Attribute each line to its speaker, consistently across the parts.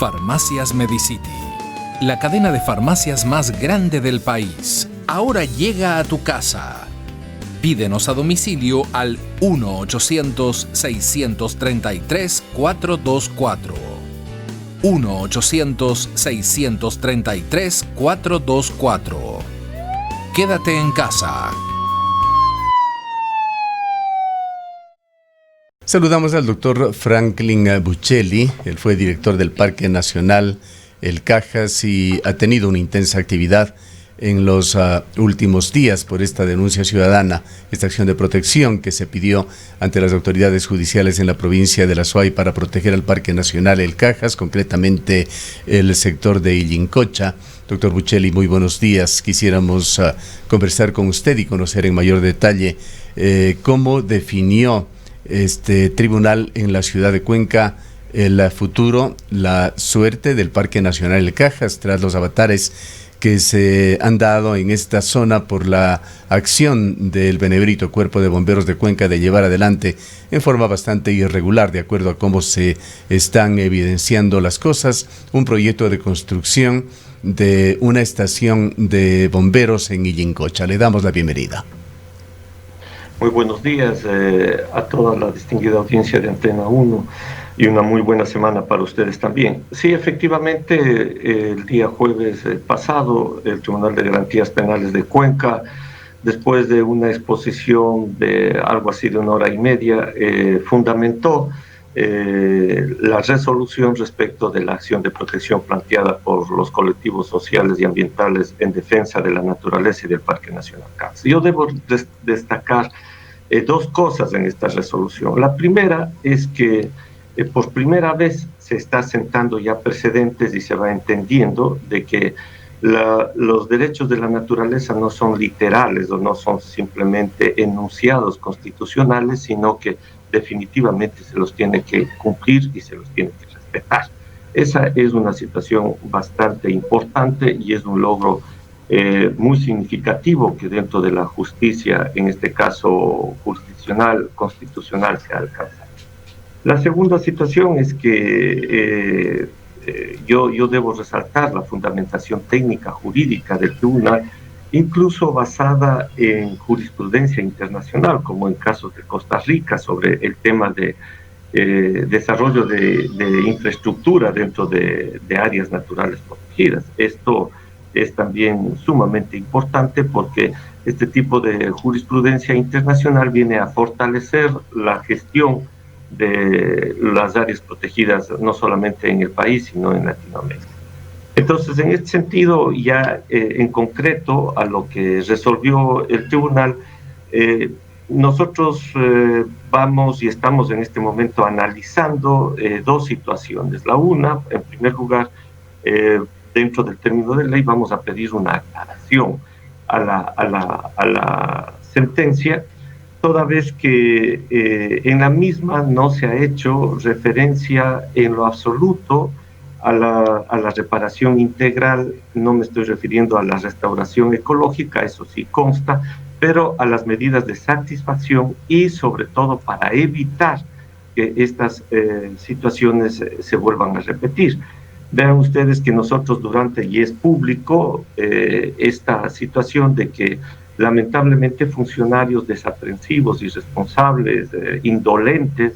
Speaker 1: Farmacias Medicity, la cadena de farmacias más grande del país, ahora llega a tu casa. Pídenos a domicilio al 1-800-633-424. 1-800-633-424. Quédate en casa.
Speaker 2: Saludamos al doctor Franklin Buccelli. Él fue director del Parque Nacional El Cajas y ha tenido una intensa actividad en los últimos días por esta denuncia ciudadana, esta acción de protección que se pidió ante las autoridades judiciales en la provincia de La Suay para proteger al Parque Nacional El Cajas, concretamente el sector de Illincocha. Doctor Buccelli, muy buenos días. Quisiéramos conversar con usted y conocer en mayor detalle cómo definió este tribunal en la ciudad de Cuenca el futuro, la suerte del Parque Nacional El Cajas tras los avatares que se han dado en esta zona por la acción del benemérito Cuerpo de Bomberos de Cuenca de llevar adelante en forma bastante irregular, de acuerdo a cómo se están evidenciando las cosas, un proyecto de construcción de una estación de bomberos en Illincocha. Le damos la bienvenida.
Speaker 3: Muy buenos días a toda la distinguida audiencia de Antena 1 y una muy buena semana para ustedes también. Sí, efectivamente, el día jueves pasado, el Tribunal de Garantías Penales de Cuenca, después de una exposición de algo así de 1 hora y media, fundamentó la resolución respecto de la acción de protección planteada por los colectivos sociales y ambientales en defensa de la naturaleza y del Parque Nacional Cajas. Yo debo destacar dos cosas en esta resolución. La primera es que por primera vez se está sentando ya precedentes y se va entendiendo de que los derechos de la naturaleza no son literales o no son simplemente enunciados constitucionales, sino que definitivamente se los tiene que cumplir y se los tiene que respetar. Esa es una situación bastante importante y es un logro muy significativo que dentro de la justicia, en este caso constitucional, se ha alcanzado. La segunda situación es que yo debo resaltar la fundamentación técnica jurídica del tribunal, incluso basada en jurisprudencia internacional, como en casos de Costa Rica, sobre el tema de desarrollo de infraestructura dentro de áreas naturales protegidas. Esto es también sumamente importante porque este tipo de jurisprudencia internacional viene a fortalecer la gestión de las áreas protegidas, no solamente en el país, sino en Latinoamérica. Entonces, en este sentido, ya en concreto a lo que resolvió el tribunal, nosotros vamos y estamos en este momento analizando dos situaciones. La una, en primer lugar, dentro del término de ley vamos a pedir una aclaración a la sentencia, toda vez que en la misma no se ha hecho referencia en lo absoluto a la reparación integral. No me estoy refiriendo a la restauración ecológica, eso sí consta, pero a las medidas de satisfacción y sobre todo para evitar que estas situaciones se vuelvan a repetir. Vean ustedes que nosotros y es público esta situación de que lamentablemente funcionarios desaprensivos, irresponsables, indolentes,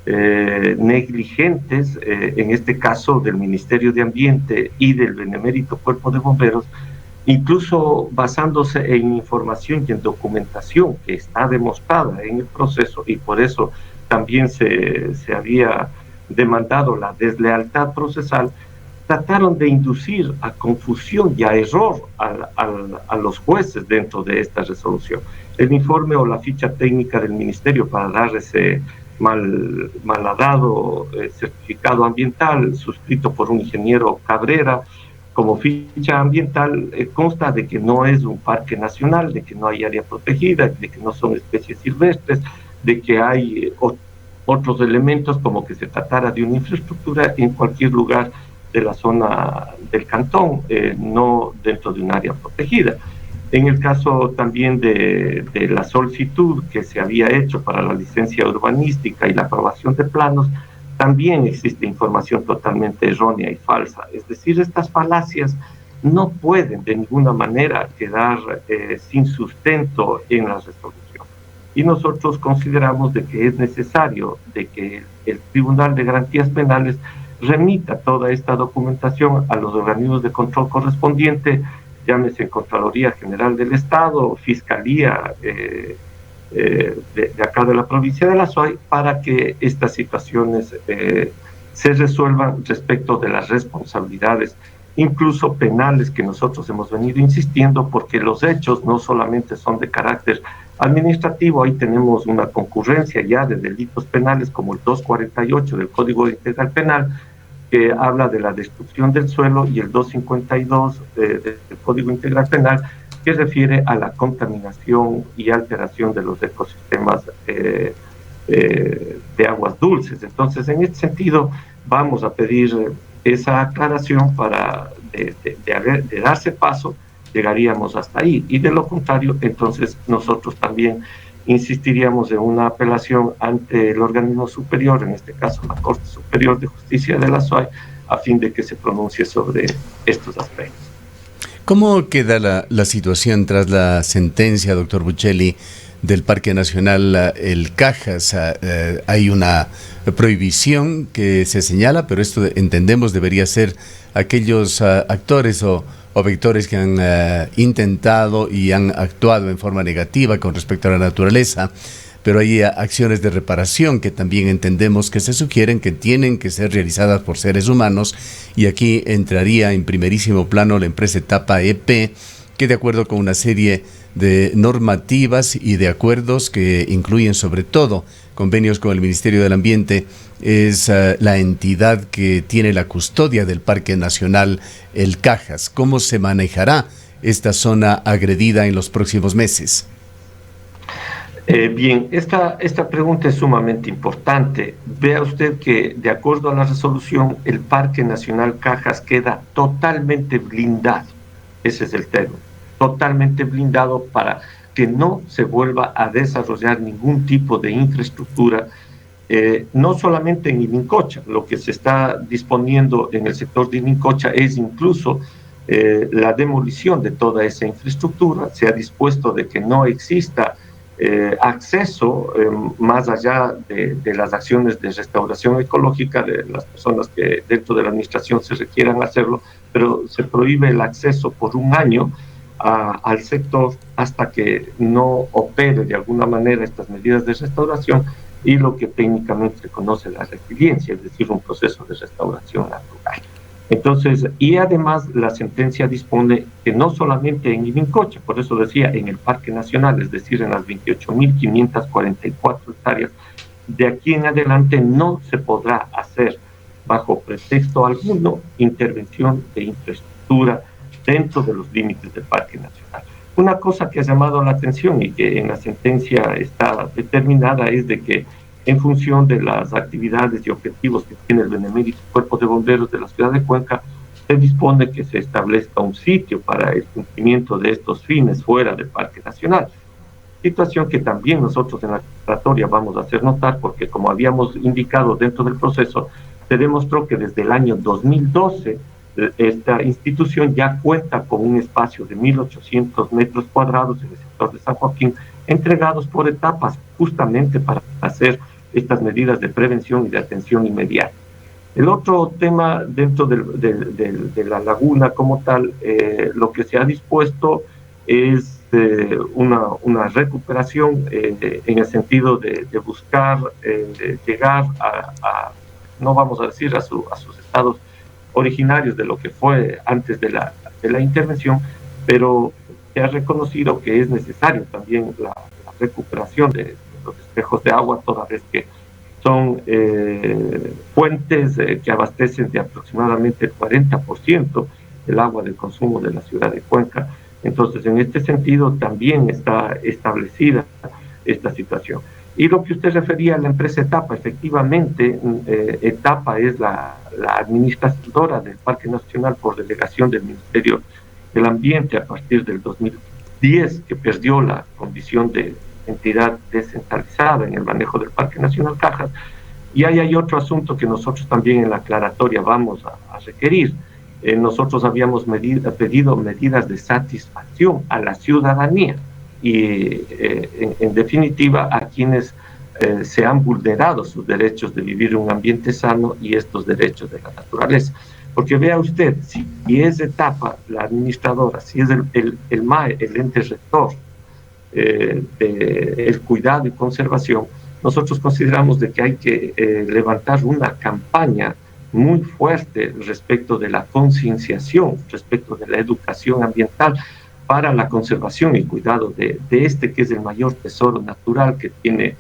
Speaker 3: negligentes, en este caso del Ministerio de Ambiente y del benemérito Cuerpo de Bomberos, incluso basándose en información y en documentación que está demostrada en el proceso, y por eso también se había demandado la deslealtad procesal, trataron de inducir a confusión y a error a los jueces dentro de esta resolución. El informe o la ficha técnica del Ministerio para dar ese malhadado certificado ambiental suscrito por un ingeniero Cabrera como ficha ambiental consta de que no es un parque nacional, de que no hay área protegida, de que no son especies silvestres, de que hay otros elementos como que se tratara de una infraestructura en cualquier lugar de la zona del cantón, no dentro de un área protegida. En el caso también de la solicitud que se había hecho para la licencia urbanística y la aprobación de planos, también existe información totalmente errónea y falsa. Es decir, estas falacias no pueden de ninguna manera quedar sin sustento en la resolución. Y nosotros consideramos de que es necesario de que el Tribunal de Garantías Penales remita toda esta documentación a los organismos de control correspondiente, llámese Contraloría General del Estado, Fiscalía de acá de la provincia de La Suay, para que estas situaciones se resuelvan respecto de las responsabilidades, incluso penales, que nosotros hemos venido insistiendo, porque los hechos no solamente son de carácter administrativo, ahí tenemos una concurrencia ya de delitos penales como el 248 del Código Integral Penal, que habla de la destrucción del suelo, y el 252 del Código Integral Penal, que refiere a la contaminación y alteración de los ecosistemas de aguas dulces. Entonces, en este sentido, vamos a pedir esa aclaración para de darse paso, llegaríamos hasta ahí, y de lo contrario, entonces nosotros también insistiríamos en una apelación ante el organismo superior, en este caso la Corte Superior de Justicia de La Suay, a fin de que se pronuncie sobre estos aspectos.
Speaker 2: ¿Cómo queda la situación tras la sentencia, doctor Buccelli, del Parque Nacional El Cajas? Hay una prohibición que se señala, pero esto entendemos debería ser aquellos actores o vectores que han intentado y han actuado en forma negativa con respecto a la naturaleza, pero hay acciones de reparación que también entendemos que se sugieren que tienen que ser realizadas por seres humanos, y aquí entraría en primerísimo plano la empresa Etapa EP, que de acuerdo con una serie de normativas y de acuerdos que incluyen sobre todo convenios con el Ministerio del Ambiente, es la entidad que tiene la custodia del Parque Nacional El Cajas. ¿Cómo se manejará esta zona agredida en los próximos meses?
Speaker 3: Bien, esta pregunta es sumamente importante. Vea usted que, de acuerdo a la resolución, el Parque Nacional Cajas queda totalmente blindado. Ese es el término. Totalmente blindado para que no se vuelva a desarrollar ningún tipo de infraestructura, no solamente en Ilincocha. Lo que se está disponiendo en el sector de Ilincocha es incluso la demolición de toda esa infraestructura. Se ha dispuesto de que no exista acceso más allá de las acciones de restauración ecológica de las personas que dentro de la administración se requieran hacerlo, pero se prohíbe el acceso por un año al sector hasta que no opere de alguna manera estas medidas de restauración y lo que técnicamente se conoce la resiliencia, es decir, un proceso de restauración natural. Entonces, y además la sentencia dispone que no solamente en Ilincocha, por eso decía, en el Parque Nacional, es decir, en las 28.544 hectáreas, de aquí en adelante no se podrá hacer, bajo pretexto alguno, intervención de infraestructura dentro de los límites del Parque Nacional. Una cosa que ha llamado la atención y que en la sentencia está determinada es de que, en función de las actividades y objetivos que tiene el Benemérito Cuerpo de Bomberos de la ciudad de Cuenca, se dispone que se establezca un sitio para el cumplimiento de estos fines fuera del Parque Nacional. Situación que también nosotros en la declaratoria vamos a hacer notar, porque como habíamos indicado dentro del proceso, se demostró que desde el año 2012 esta institución ya cuenta con un espacio de 1.800 metros cuadrados en el sector de San Joaquín, entregados por etapas justamente para hacer estas medidas de prevención y de atención inmediata. El otro tema dentro de la laguna como tal, lo que se ha dispuesto es una recuperación en el sentido de buscar llegar a, no vamos a decir a sus estados originarios de lo que fue antes de la intervención, pero se ha reconocido que es necesario también la recuperación de los espejos de agua, toda vez que son fuentes que abastecen de aproximadamente el 40% del agua de consumo de la ciudad de Cuenca. Entonces, en este sentido, también está establecida esta situación. Y lo que usted refería a la empresa Etapa, efectivamente, Etapa es la administradora del Parque Nacional por delegación del Ministerio del Ambiente a partir del 2010, que perdió la condición de entidad descentralizada en el manejo del Parque Nacional Cajas, Y ahí hay otro asunto que nosotros también en la aclaratoria vamos a requerir. Nosotros habíamos pedido medidas de satisfacción a la ciudadanía y en definitiva a quienes se han vulnerado sus derechos de vivir un ambiente sano y estos derechos de la naturaleza. Porque vea usted, si es etapa la administradora, si es el MAE, el ente rector del cuidado y conservación, nosotros consideramos de que hay que levantar una campaña muy fuerte respecto de la concienciación, respecto de la educación ambiental para la conservación y cuidado de este que es el mayor tesoro natural que tiene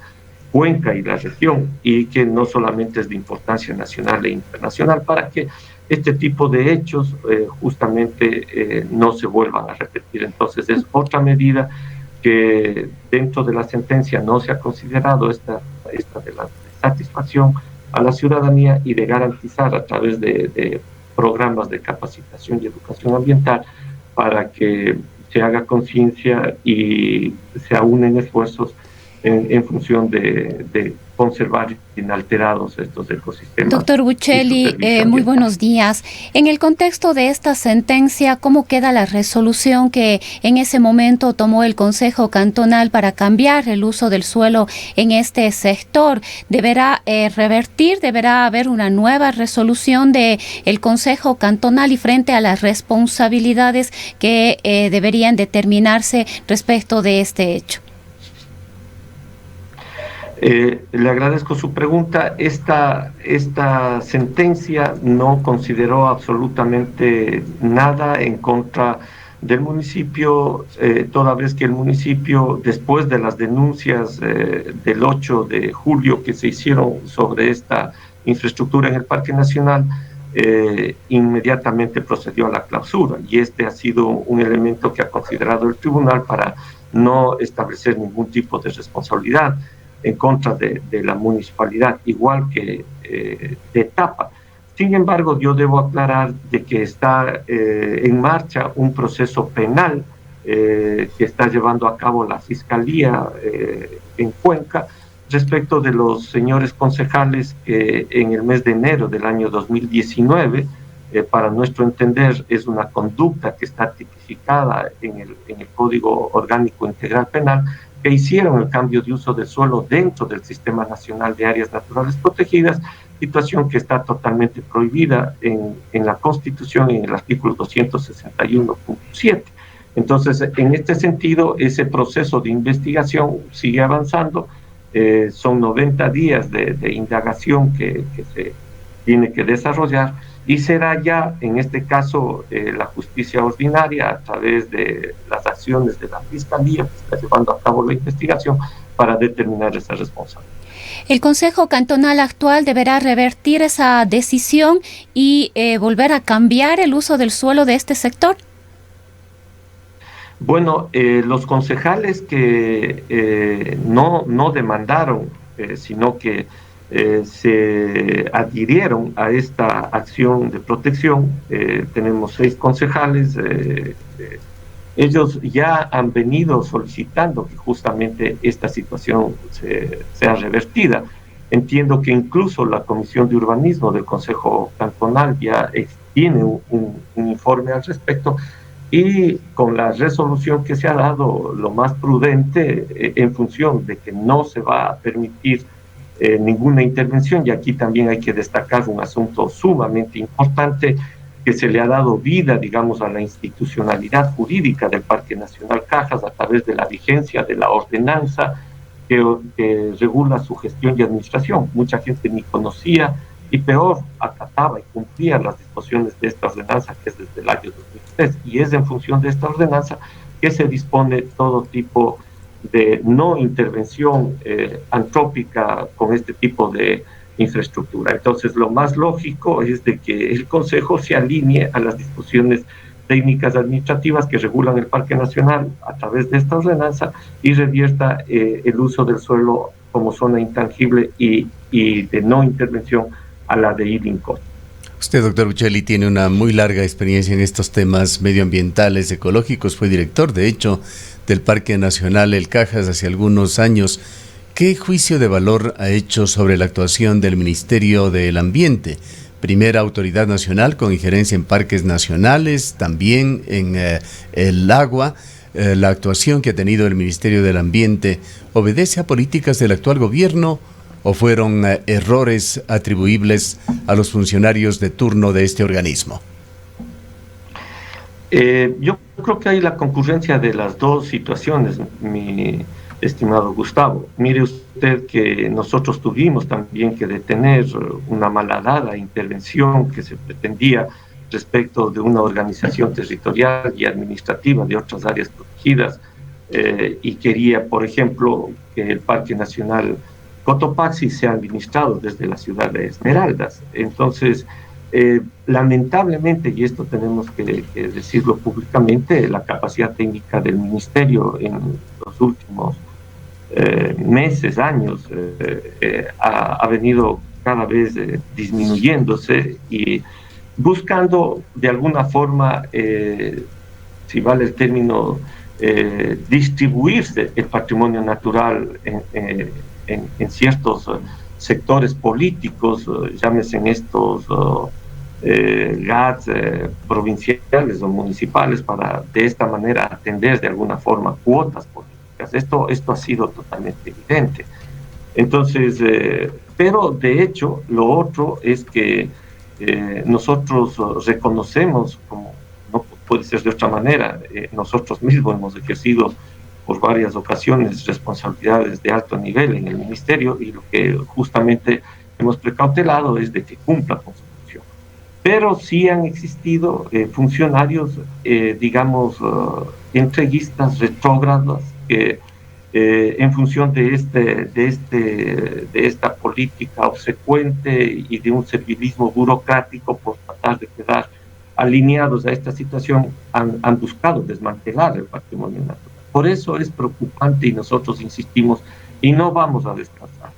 Speaker 3: Cuenca y la región, y que no solamente es de importancia nacional e internacional, para que este tipo de hechos justamente no se vuelvan a repetir. Entonces es otra medida que dentro de la sentencia no se ha considerado esta de la satisfacción a la ciudadanía y de garantizar a través de programas de capacitación y educación ambiental para que se haga conciencia y se aúnen esfuerzos en función de conservar inalterados estos ecosistemas.
Speaker 4: Doctor Buccelli, muy buenos días. En el contexto de esta sentencia, ¿cómo queda la resolución que en ese momento tomó el Consejo Cantonal para cambiar el uso del suelo en este sector? ¿Deberá revertir? ¿Deberá haber una nueva resolución del Consejo Cantonal y frente a las responsabilidades que deberían determinarse respecto de este hecho?
Speaker 3: Le agradezco su pregunta. Esta sentencia no consideró absolutamente nada en contra del municipio, toda vez que el municipio, después de las denuncias del 8 de julio que se hicieron sobre esta infraestructura en el Parque Nacional, inmediatamente procedió a la clausura, y este ha sido un elemento que ha considerado el tribunal para no establecer ningún tipo de responsabilidad en contra de la municipalidad, igual que de Tapa. Sin embargo, yo debo aclarar de que está en marcha un proceso penal que está llevando a cabo la Fiscalía en Cuenca respecto de los señores concejales que en el mes de enero del año 2019, para nuestro entender, es una conducta que está tipificada en el Código Orgánico Integral Penal, que hicieron el cambio de uso del suelo dentro del Sistema Nacional de Áreas Naturales Protegidas, situación que está totalmente prohibida en la Constitución, en el artículo 261.7. Entonces, en este sentido, ese proceso de investigación sigue avanzando. Son 90 días de indagación que se tiene que desarrollar, y será ya, en este caso, la justicia ordinaria, a través de las acciones de la Fiscalía, que está llevando a cabo la investigación para determinar esa responsabilidad.
Speaker 4: ¿El Consejo Cantonal actual deberá revertir esa decisión y volver a cambiar el uso del suelo de este sector?
Speaker 3: Bueno, los concejales que no demandaron, sino que se adhirieron a esta acción de protección. Tenemos 6 concejales. Ellos ya han venido solicitando que justamente esta situación sea revertida. Entiendo que incluso la Comisión de Urbanismo del Consejo Cantonal ya tiene un informe al respecto, y con la resolución que se ha dado, lo más prudente en función de que no se va a permitir ninguna intervención, y aquí también hay que destacar un asunto sumamente importante, que se le ha dado vida, digamos, a la institucionalidad jurídica del Parque Nacional Cajas a través de la vigencia de la ordenanza que regula su gestión y administración. Mucha gente ni conocía y peor, acataba y cumplía las disposiciones de esta ordenanza, que es desde el año 2003, y es en función de esta ordenanza que se dispone todo tipo de no intervención antrópica con este tipo de infraestructura. Entonces, lo más lógico es de que el Consejo se alinee a las disposiciones técnicas administrativas que regulan el Parque Nacional a través de esta ordenanza y revierta el uso del suelo como zona intangible y de no intervención a la de ILINCOT.
Speaker 2: Usted, doctor Buccelli, tiene una muy larga experiencia en estos temas medioambientales, ecológicos. Fue director, de hecho, del Parque Nacional El Cajas hace algunos años. ¿qué juicio de valor ha hecho sobre la actuación del Ministerio del Ambiente? Primera autoridad nacional con injerencia en parques nacionales, también en el agua. ¿La actuación que ha tenido el Ministerio del Ambiente obedece a políticas del actual gobierno o fueron errores atribuibles a los funcionarios de turno de este organismo?
Speaker 3: Yo creo que hay la concurrencia de las dos situaciones, mi estimado Gustavo. Mire usted que nosotros tuvimos también que detener una malhadada intervención que se pretendía respecto de una organización territorial y administrativa de otras áreas protegidas y quería, por ejemplo, que el Parque Nacional Cotopaxi sea administrado desde la ciudad de Esmeraldas. Entonces, lamentablemente, y esto tenemos que decirlo públicamente, la capacidad técnica del Ministerio en los últimos meses, años, ha venido cada vez disminuyéndose y buscando de alguna forma, si vale el término, distribuirse el patrimonio natural en ciertos sectores políticos, llámese en estos GATS provinciales o municipales, para de esta manera atender de alguna forma cuotas políticas. Esto ha sido totalmente evidente. Entonces, pero de hecho, lo otro es que nosotros reconocemos, como no puede ser de otra manera, nosotros mismos hemos ejercido por varias ocasiones responsabilidades de alto nivel en el ministerio y lo que justamente hemos precautelado es de que cumpla con su función. Pero sí han existido funcionarios, digamos, entreguistas, retrógradas, que en función de esta política obsecuente y de un servilismo burocrático por tratar de quedar alineados a esta situación, han buscado desmantelar el patrimonio natural. Por eso es preocupante y nosotros insistimos y no vamos a descansar.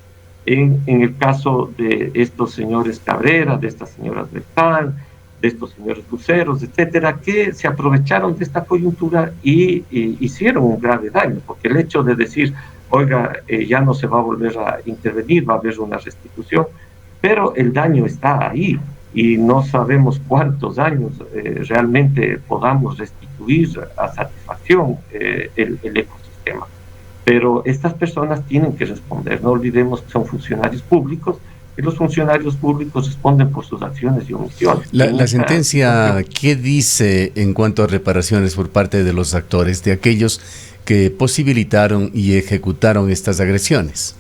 Speaker 3: En el caso de estos señores Cabrera, de estas señoras Bertán, de estos señores Luceros, etcétera, que se aprovecharon de esta coyuntura y hicieron un grave daño, porque el hecho de decir, oiga, ya no se va a volver a intervenir, va a haber una restitución, pero el daño está ahí y no sabemos cuántos años realmente podamos restituir a satisfacción el ecosistema. Pero estas personas tienen que responder, no olvidemos que son funcionarios públicos, y los funcionarios públicos responden por sus acciones y omisiones.
Speaker 2: La sentencia, ¿qué dice en cuanto a reparaciones por parte de los actores, de aquellos que posibilitaron y ejecutaron estas agresiones?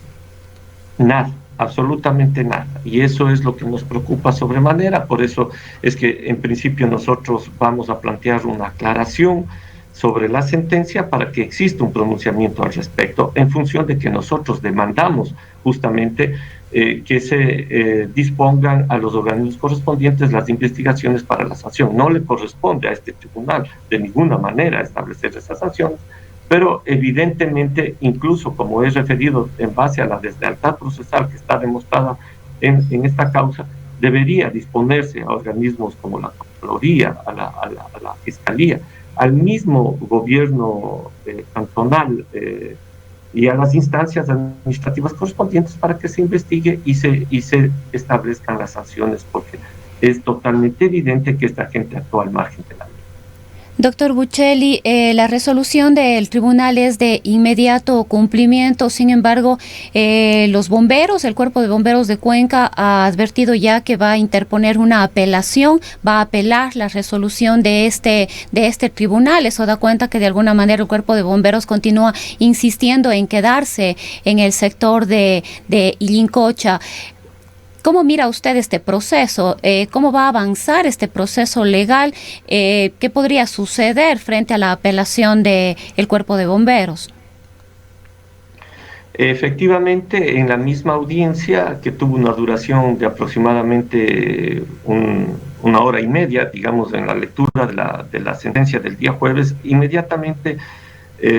Speaker 3: Nada, absolutamente nada. Y eso es lo que nos preocupa sobremanera. Por eso es que en principio nosotros vamos a plantear una aclaración sobre la sentencia para que exista un pronunciamiento al respecto, en función de que nosotros demandamos justamente que se dispongan a los organismos correspondientes las investigaciones para la sanción. No le corresponde a este tribunal de ninguna manera establecer esas sanciones, pero evidentemente, incluso como he referido en base a la deslealtad procesal que está demostrada en esta causa, debería disponerse a organismos como la Contraloría, a la Fiscalía, al mismo gobierno cantonal y a las instancias administrativas correspondientes para que se investigue y se establezcan las sanciones, porque es totalmente evidente que esta gente actúa al margen de la ley.
Speaker 4: Doctor Buccelli, la resolución del tribunal es de inmediato cumplimiento. Sin embargo, los bomberos, el Cuerpo de Bomberos de Cuenca ha advertido ya que va a interponer una apelación, va a apelar la resolución de este tribunal. Eso da cuenta que de alguna manera el Cuerpo de Bomberos continúa insistiendo en quedarse en el sector de Illincocha. ¿Cómo mira usted este proceso? ¿Cómo va a avanzar este proceso legal? ¿Qué podría suceder frente a la apelación del Cuerpo de Bomberos?
Speaker 3: Efectivamente, en la misma audiencia, que tuvo una duración de aproximadamente una hora y media, digamos, en la lectura de la sentencia del día jueves, inmediatamente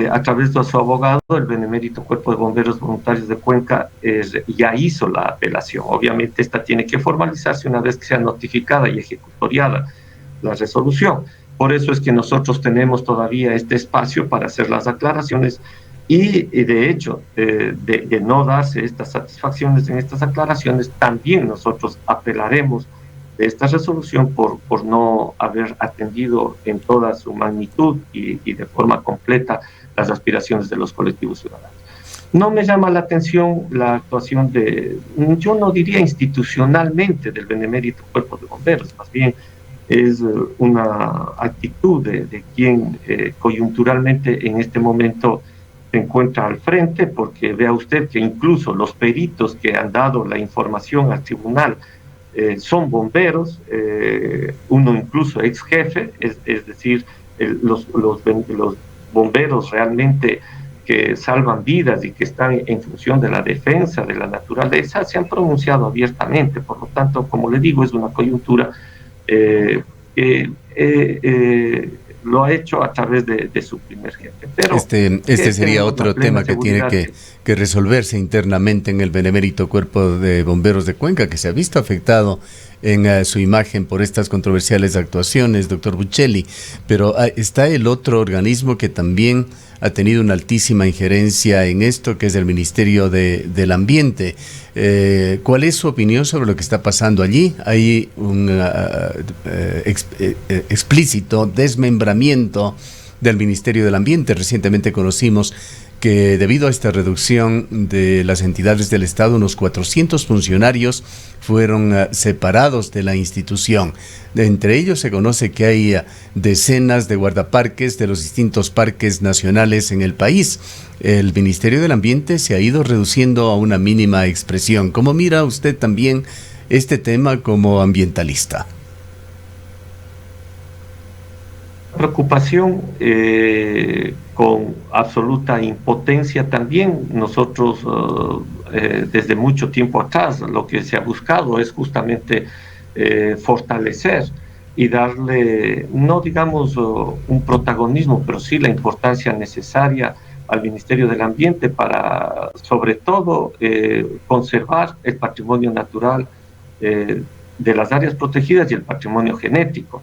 Speaker 3: a través de su abogado, el Benemérito Cuerpo de Bomberos Voluntarios de Cuenca ya hizo la apelación. Obviamente esta tiene que formalizarse una vez que sea notificada y ejecutoriada la resolución. Por eso es que nosotros tenemos todavía este espacio para hacer las aclaraciones Y de hecho, de no darse estas satisfacciones en estas aclaraciones, también nosotros apelaremos de esta resolución por no haber atendido en toda su magnitud y de forma completa las aspiraciones de los colectivos ciudadanos. No me llama la atención la actuación yo no diría institucionalmente, del benemérito Cuerpo de Bomberos, más bien es una actitud de quien coyunturalmente en este momento se encuentra al frente, porque vea usted que incluso los peritos que han dado la información al tribunal son bomberos, uno incluso ex jefe, es decir, los bomberos realmente que salvan vidas y que están en función de la defensa de la naturaleza, se han pronunciado abiertamente. Por lo tanto, como le digo, es una coyuntura lo ha hecho a través de su primer jefe. Pero
Speaker 2: este sería otro tema que tiene que resolverse internamente en el benemérito Cuerpo de Bomberos de Cuenca, que se ha visto afectado en su imagen por estas controversiales actuaciones, doctor Buccelli. Pero está el otro organismo que también ha tenido una altísima injerencia en esto, que es el Ministerio del Ambiente. ¿Cuál es su opinión sobre lo que está pasando allí? Hay un explícito desmembramiento del Ministerio del Ambiente. Recientemente conocimos que debido a esta reducción de las entidades del Estado, unos 400 funcionarios fueron separados de la institución. Entre ellos se conoce que hay decenas de guardaparques de los distintos parques nacionales en el país. El Ministerio del Ambiente se ha ido reduciendo a una mínima expresión. ¿Cómo mira usted también este tema como ambientalista?
Speaker 3: Preocupación, con absoluta impotencia también. Nosotros desde mucho tiempo atrás lo que se ha buscado es justamente fortalecer y darle, no digamos un protagonismo, pero sí la importancia necesaria al Ministerio del Ambiente para, sobre todo, conservar el patrimonio natural de las áreas protegidas y el patrimonio genético.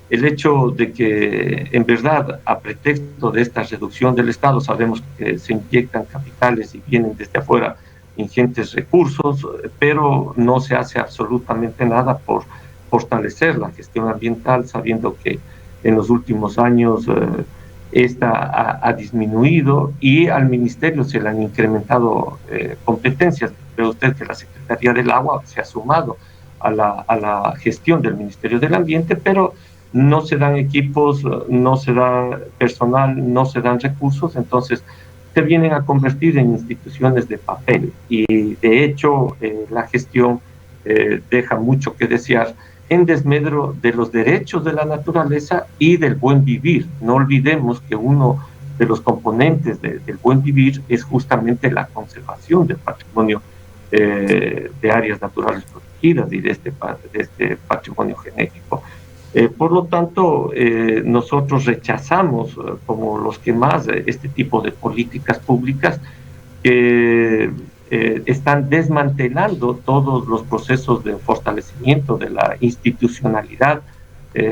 Speaker 3: El hecho de que, en verdad, a pretexto de esta reducción del Estado, sabemos que se inyectan capitales y vienen desde afuera ingentes recursos, pero no se hace absolutamente nada por fortalecer la gestión ambiental, sabiendo que en los últimos años esta ha disminuido y al Ministerio se le han incrementado competencias. Ve usted que la Secretaría del Agua se ha sumado a la gestión del Ministerio del Ambiente, pero no se dan equipos, no se da personal, no se dan recursos, entonces se vienen a convertir en instituciones de papel y de hecho la gestión deja mucho que desear en desmedro de los derechos de la naturaleza y del buen vivir. No olvidemos que uno de los componentes del buen vivir es justamente la conservación del patrimonio de áreas naturales protegidas y de este patrimonio genético. Por lo tanto, nosotros rechazamos como los que más este tipo de políticas públicas que están desmantelando todos los procesos de fortalecimiento de la institucionalidad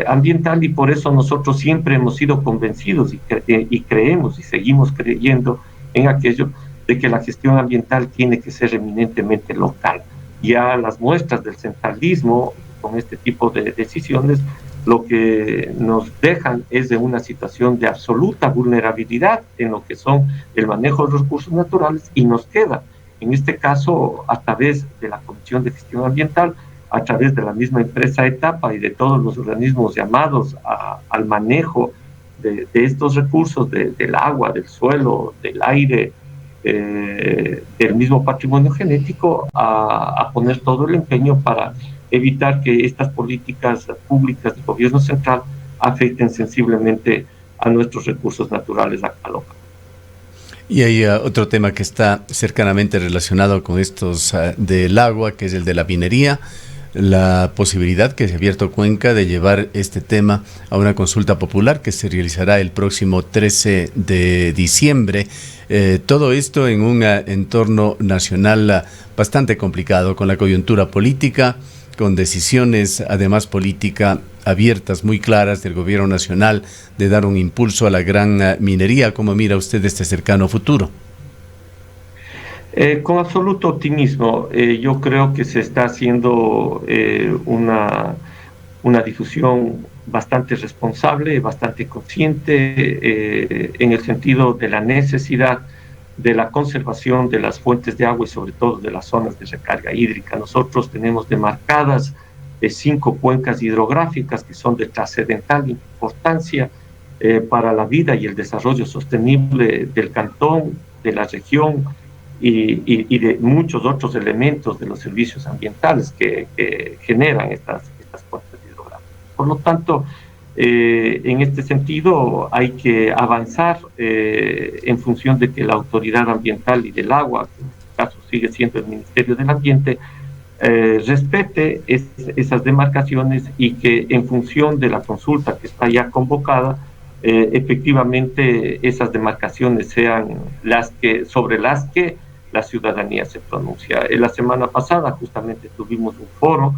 Speaker 3: ambiental, y por eso nosotros siempre hemos sido convencidos y creemos y seguimos creyendo en aquello de que la gestión ambiental tiene que ser eminentemente local. Ya las muestras del centralismo con este tipo de decisiones lo que nos dejan es de una situación de absoluta vulnerabilidad en lo que son el manejo de los recursos naturales, y nos queda, en este caso, a través de la Comisión de Gestión Ambiental, a través de la misma empresa Etapa y de todos los organismos llamados al manejo de estos recursos, del agua, del suelo, del aire, del mismo patrimonio genético, a poner todo el empeño para evitar que estas políticas públicas del gobierno central afecten sensiblemente a nuestros recursos naturales acá local.
Speaker 2: Y hay otro tema que está cercanamente relacionado con estos del agua, que es el de la minería. La posibilidad que se ha abierto Cuenca de llevar este tema a una consulta popular que se realizará el próximo 13 de diciembre. Todo esto en un entorno nacional bastante complicado, con la coyuntura política, con decisiones además política abiertas, muy claras del gobierno nacional de dar un impulso a la gran minería. ¿Cómo mira usted este cercano futuro?
Speaker 3: Con absoluto optimismo. Yo creo que se está haciendo una difusión bastante responsable, bastante consciente, en el sentido de la necesidad de la conservación de las fuentes de agua y sobre todo de las zonas de recarga hídrica. Nosotros tenemos demarcadas 5 cuencas hidrográficas que son de trascendental importancia para la vida y el desarrollo sostenible del cantón, de la región y de muchos otros elementos de los servicios ambientales que generan estas cuencas hidrográficas. Por lo tanto, en este sentido hay que avanzar en función de que la autoridad ambiental y del agua, que en este caso sigue siendo el Ministerio del Ambiente, respete esas demarcaciones y que en función de la consulta que está ya convocada, efectivamente esas demarcaciones sean sobre las que la ciudadanía se pronuncia. La semana pasada justamente tuvimos un foro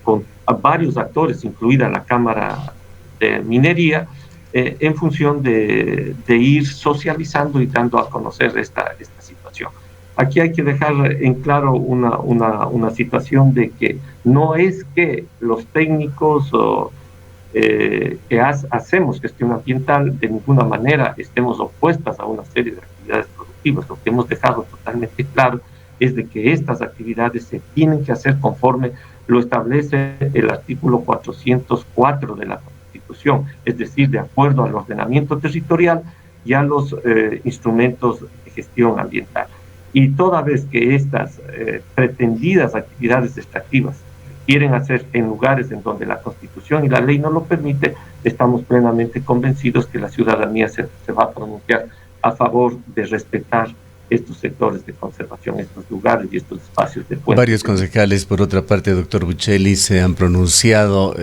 Speaker 3: con varios actores, incluida la Cámara de Minería, en función de ir socializando y dando a conocer esta situación. Aquí hay que dejar en claro una situación de que no es que los técnicos que hacemos gestión ambiental de ninguna manera estemos opuestas a una serie de actividades productivas. Lo que hemos dejado totalmente claro es de que estas actividades se tienen que hacer conforme lo establece el artículo 404 de la Constitución, es decir, de acuerdo al ordenamiento territorial y a los instrumentos de gestión ambiental. Y toda vez que estas pretendidas actividades extractivas quieren hacer en lugares en donde la Constitución y la ley no lo permite, estamos plenamente convencidos que la ciudadanía se va a pronunciar a favor de respetar estos sectores de conservación, estos lugares y estos espacios de fuente.
Speaker 2: Varios concejales, por otra parte, doctor Bucheli, se han pronunciado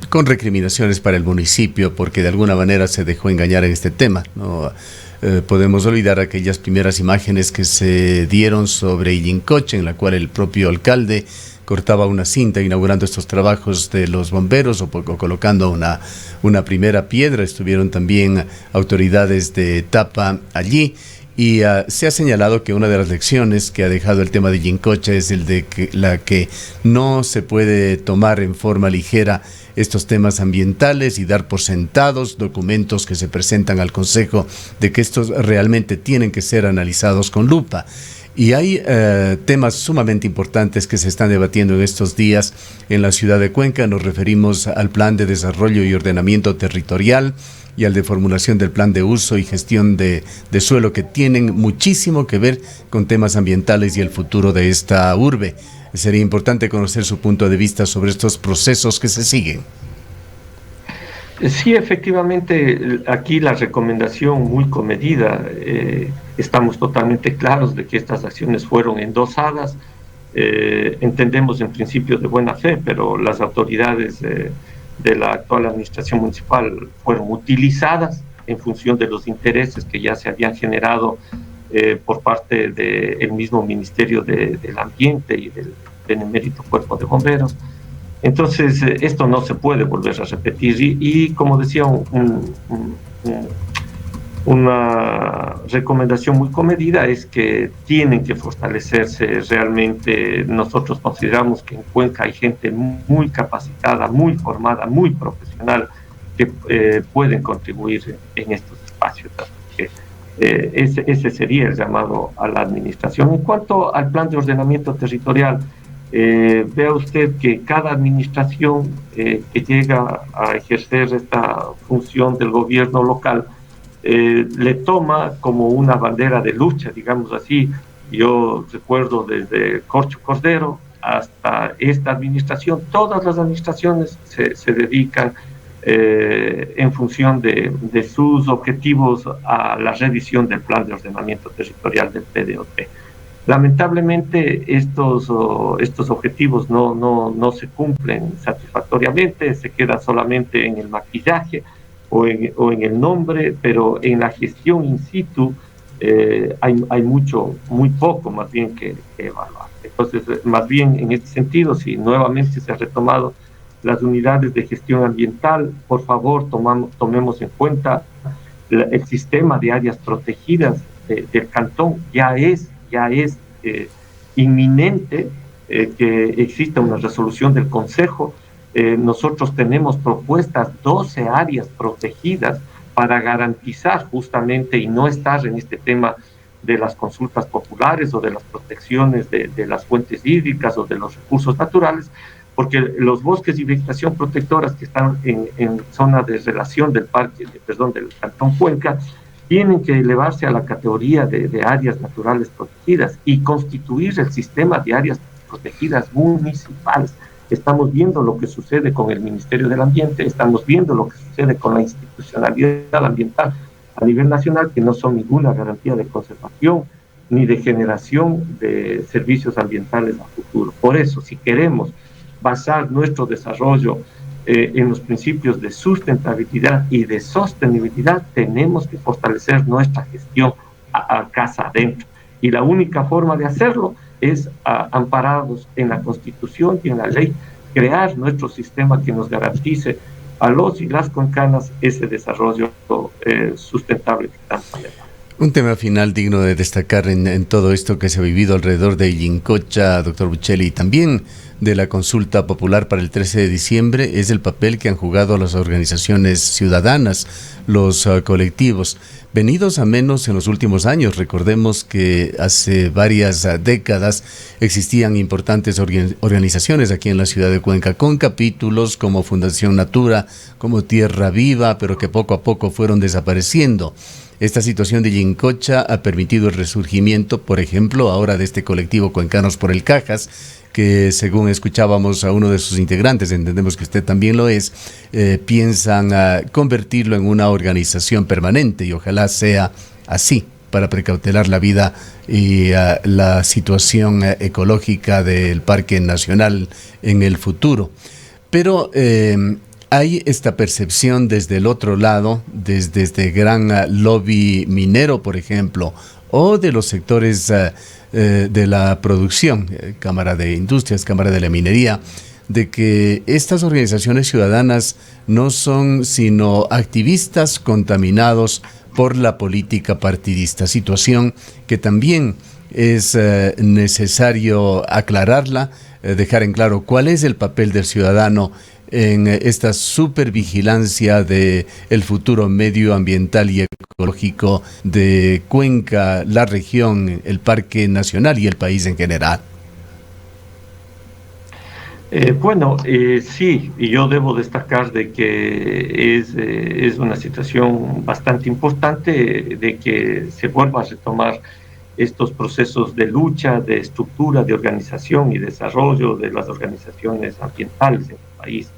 Speaker 2: con recriminaciones para el municipio porque de alguna manera se dejó engañar en este tema, ¿no? Podemos olvidar aquellas primeras imágenes que se dieron sobre Illincoche, en la cual el propio alcalde cortaba una cinta inaugurando estos trabajos de los bomberos o colocando una primera piedra. Estuvieron también autoridades de etapa allí. Y se ha señalado que una de las lecciones que ha dejado el tema de Illincoche es el de la que no se puede tomar en forma ligera estos temas ambientales y dar por sentados documentos que se presentan al Consejo, de que estos realmente tienen que ser analizados con lupa. Y hay temas sumamente importantes que se están debatiendo en estos días en la ciudad de Cuenca. Nos referimos al Plan de Desarrollo y Ordenamiento Territorial y al de formulación del Plan de Uso y Gestión de Suelo, que tienen muchísimo que ver con temas ambientales y el futuro de esta urbe. Sería importante conocer su punto de vista sobre estos procesos que se siguen.
Speaker 3: Sí, efectivamente, aquí la recomendación muy comedida. Estamos totalmente claros de que estas acciones fueron endosadas. Entendemos en principio de buena fe, pero las autoridades de la actual administración municipal fueron utilizadas en función de los intereses que ya se habían generado por parte del mismo Ministerio del Ambiente y del Benemérito Cuerpo de Bomberos. Entonces, esto no se puede volver a repetir y como decía, una recomendación muy comedida es que tienen que fortalecerse realmente. Nosotros consideramos que en Cuenca hay gente muy capacitada, muy formada, muy profesional que pueden contribuir en estos espacios. Ese sería el llamado a la administración. En cuanto al plan de ordenamiento territorial, vea usted que cada administración que llega a ejercer esta función del gobierno local le toma como una bandera de lucha, digamos así. Yo recuerdo desde Corcho Cordero hasta esta administración, todas las administraciones se dedican en función de sus objetivos a la revisión del plan de ordenamiento territorial del PDOT. Lamentablemente estos objetivos no se cumplen satisfactoriamente, se queda solamente en el maquillaje o en el nombre, pero en la gestión in situ hay muy poco más bien que evaluar. Entonces, más bien en este sentido, si nuevamente se ha retomado las unidades de gestión ambiental. Por favor, tomemos en cuenta el sistema de áreas protegidas del cantón. Ya es inminente que exista una resolución del Consejo. Nosotros tenemos propuestas 12 áreas protegidas para garantizar justamente y no estar en este tema de las consultas populares o de las protecciones de las fuentes hídricas o de los recursos naturales, porque los bosques y vegetación protectoras que están en zona de relación del del Cantón Cuenca, tienen que elevarse a la categoría de áreas naturales protegidas y constituir el sistema de áreas protegidas municipales. Estamos viendo lo que sucede con el Ministerio del Ambiente, estamos viendo lo que sucede con la institucionalidad ambiental a nivel nacional, que no son ninguna garantía de conservación ni de generación de servicios ambientales a futuro. Por eso, si queremos basar nuestro desarrollo en los principios de sustentabilidad y de sostenibilidad, tenemos que fortalecer nuestra gestión a casa adentro. Y la única forma de hacerlo es, amparados en la Constitución y en la ley, crear nuestro sistema que nos garantice a los y las cuencanas ese desarrollo sustentable que tanto anhelamos.
Speaker 2: Un tema final digno de destacar en todo esto que se ha vivido alrededor de Illincocha, doctor Buccelli, y también de la consulta popular para el 13 de diciembre, es el papel que han jugado las organizaciones ciudadanas, los colectivos, venidos a menos en los últimos años. Recordemos que hace varias décadas existían importantes organizaciones aquí en la ciudad de Cuenca, con capítulos como Fundación Natura, como Tierra Viva, pero que poco a poco fueron desapareciendo. Esta situación de Illincocha ha permitido el resurgimiento, por ejemplo, ahora de este colectivo Cuencanos por el Cajas, que según escuchábamos a uno de sus integrantes, entendemos que usted también lo es, piensan convertirlo en una organización permanente, y ojalá sea así, para precautelar la vida y la situación ecológica del Parque Nacional en el futuro. Pero hay esta percepción desde el otro lado, desde este gran lobby minero, por ejemplo, o de los sectores de la producción, Cámara de Industrias, Cámara de la Minería, de que estas organizaciones ciudadanas no son sino activistas contaminados por la política partidista, situación que también es necesario aclararla, dejar en claro cuál es el papel del ciudadano en esta supervigilancia de el futuro medioambiental y ecológico de Cuenca, la región, el Parque Nacional y el país en general.
Speaker 3: Sí, y yo debo destacar de que es una situación bastante importante de que se vuelva a retomar estos procesos de lucha, de estructura, de organización y desarrollo de las organizaciones ambientales en el país.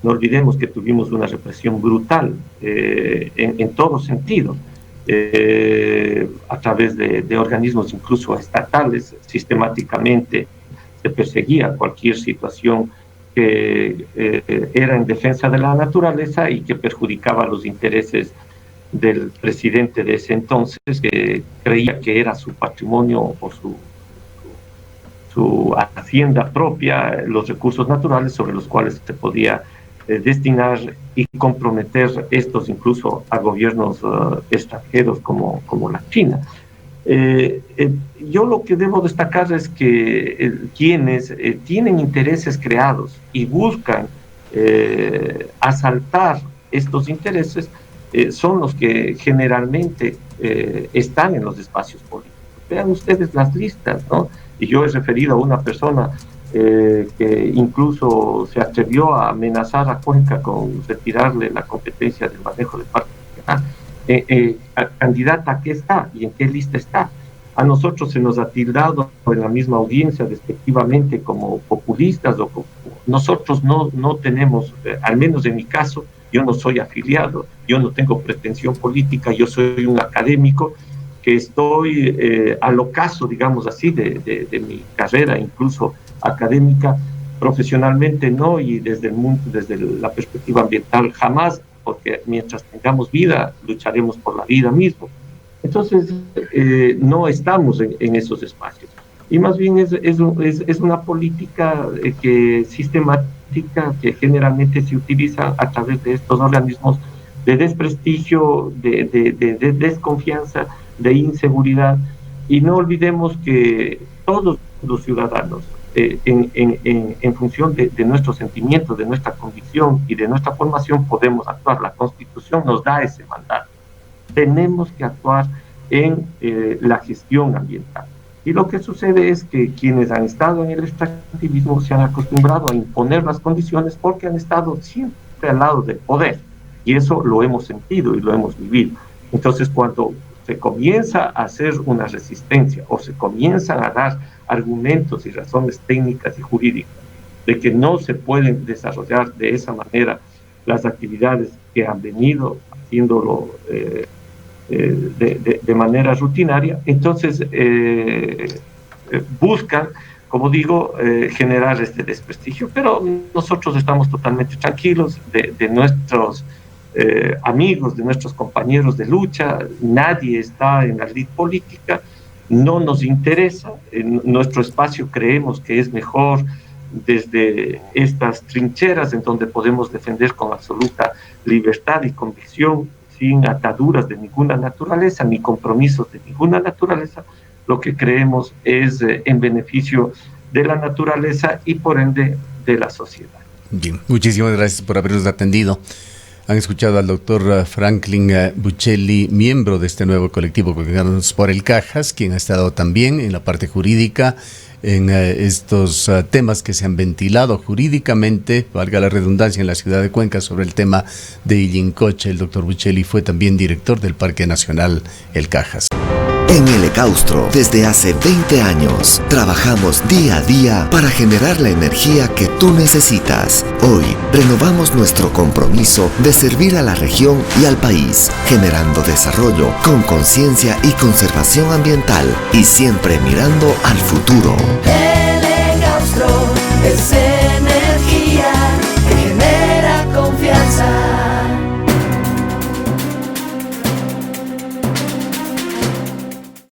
Speaker 3: No olvidemos que tuvimos una represión brutal en todo sentido, a través de organismos incluso estatales. Sistemáticamente se perseguía cualquier situación que era en defensa de la naturaleza y que perjudicaba los intereses del presidente de ese entonces, que creía que era su patrimonio o su hacienda propia, los recursos naturales sobre los cuales se podía destinar y comprometer estos incluso a gobiernos extranjeros como la China. Yo lo que debo destacar es que quienes tienen intereses creados y buscan asaltar estos intereses son los que generalmente están en los espacios políticos. Vean ustedes las listas, ¿no? Y yo he referido a una persona que incluso se atrevió a amenazar a Cuenca con retirarle la competencia del manejo del Parque Nacional. Candidata, ¿a qué está y en qué lista está? A nosotros se nos ha tildado en la misma audiencia despectivamente como populistas. Nosotros no tenemos, al menos en mi caso, yo no soy afiliado, yo no tengo pretensión política, yo soy un académico que estoy al ocaso, digamos así, de mi carrera, incluso académica, profesionalmente no, y desde la perspectiva ambiental jamás, porque mientras tengamos vida, lucharemos por la vida misma. Entonces, no estamos en esos espacios. Y más bien es una política que política que generalmente se utiliza a través de estos organismos de desprestigio, de desconfianza, de inseguridad. Y no olvidemos que todos los ciudadanos, en función de nuestros sentimientos, de nuestra convicción y de nuestra formación, podemos actuar. La Constitución nos da ese mandato. Tenemos que actuar en la gestión ambiental. Y lo que sucede es que quienes han estado en el extractivismo se han acostumbrado a imponer las condiciones porque han estado siempre al lado del poder. Y eso lo hemos sentido y lo hemos vivido. Entonces, cuando se comienza a hacer una resistencia o se comienzan a dar argumentos y razones técnicas y jurídicas de que no se pueden desarrollar de esa manera las actividades que han venido haciéndolo de manera rutinaria, entonces buscan, como digo, generar este desprestigio. Pero nosotros estamos totalmente tranquilos de nuestros amigos, de nuestros compañeros de lucha. Nadie está en la lid política, no nos interesa. En nuestro espacio creemos que es mejor desde estas trincheras en donde podemos defender con absoluta libertad y convicción, sin ataduras de ninguna naturaleza, ni compromisos de ninguna naturaleza. Lo que creemos es en beneficio de la naturaleza y por ende de la sociedad.
Speaker 2: Bien, muchísimas gracias por habernos atendido. Han escuchado al doctor Franklin Buccelli, miembro de este nuevo colectivo Colombianos por el Cajas, quien ha estado también en la parte jurídica, en estos temas que se han ventilado jurídicamente, valga la redundancia, en la ciudad de Cuenca sobre el tema de Illincocha. El doctor Buccelli fue también director del Parque Nacional El Cajas.
Speaker 5: En el Ecaustro, desde hace 20 años, trabajamos día a día para generar la energía que tú necesitas. Hoy, renovamos nuestro compromiso de servir a la región y al país, generando desarrollo con conciencia y conservación ambiental y siempre mirando al futuro.